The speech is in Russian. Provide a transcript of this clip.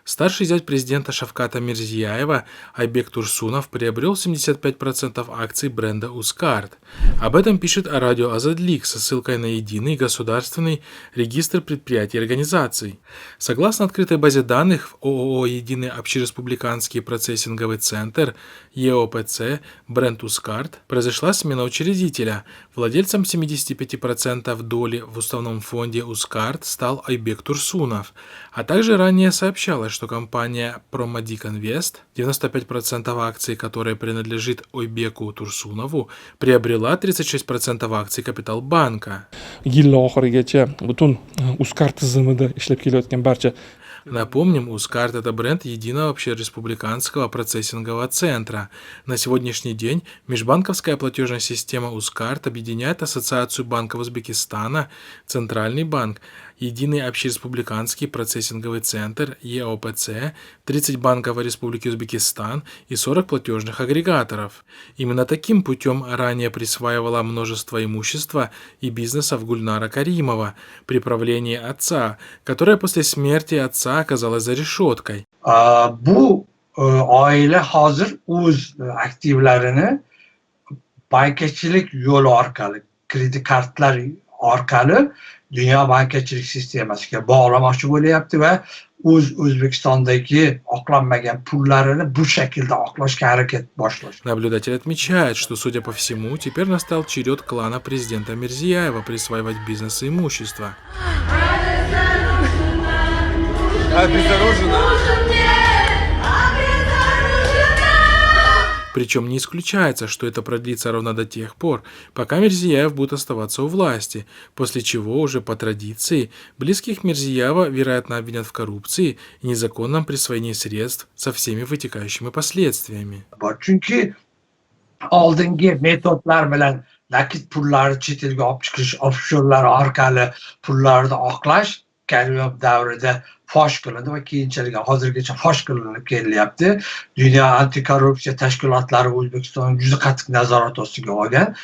Старший зять президента Шавката Мирзияева Айбек Турсунов приобрел 75% акций бренда «Ускарт». Об этом пишет радио «Азадлик» со ссылкой на единый государственный регистр предприятий и организаций. Согласно открытой базе данных в ООО «Единый общереспубликанский процессинговый центр» ЕОПЦ бренд «Ускарт» произошла смена учредителя. Владельцем 75% доли в уставном фонде «Ускарт» стал Айбек Турсунов, а также ранее сообщалось, что компания Промадик Инвест, 95% акций которой принадлежит Айбеку Турсунову, приобрела 36% акций Капиталбанка. Yil oxirigacha butun Uzcard tizimida ishlab kelayotgan barcha Напомним, «Ускарт» — это бренд единого общереспубликанского процессингового центра. На сегодняшний день межбанковская платежная система «Ускарт» объединяет Ассоциацию банков Узбекистана, Центральный банк, Единый общереспубликанский процессинговый центр ЕОПЦ, 30 банков Республики Узбекистан и 40 платежных агрегаторов. Именно таким путем ранее присваивала множество имущества и бизнесов Гульнара Каримова при правлении отца, которая после смерти отца оказалась за решеткой. Bu oila hozir o'z aktivlarini bankachilik yo'li orqali, kredit kartlar orqali dunyo bankachilik sistemasiga bog'lamoqchi bo'lyapti va O'zbekistondagi oqlanmagan pullarini bu shaklda oqlashga harakat boshlash. Наблюдатель отмечает, что, судя по всему, теперь настал черед клана президента Мирзияева присваивать бизнес и имущество. Причем не исключается, что это продлится ровно до тех пор, пока Мирзияев будет оставаться у власти, после чего уже по традиции близких Мирзияева, вероятно, обвинят в коррупции и незаконном присвоении средств со всеми вытекающими последствиями. Chunki oldingi metodlar bilan nakit pullarni chet elga olib chiqish, offshorlar orqali pullarni oqlash Karimov davrida fosh qilindi va keyinchalik hozirgacha fosh qilinib kelyapti. Dunyo antikorrupsiya tashkilotlari O'zbekistonni juda qattiq nazorat ostiga olgan.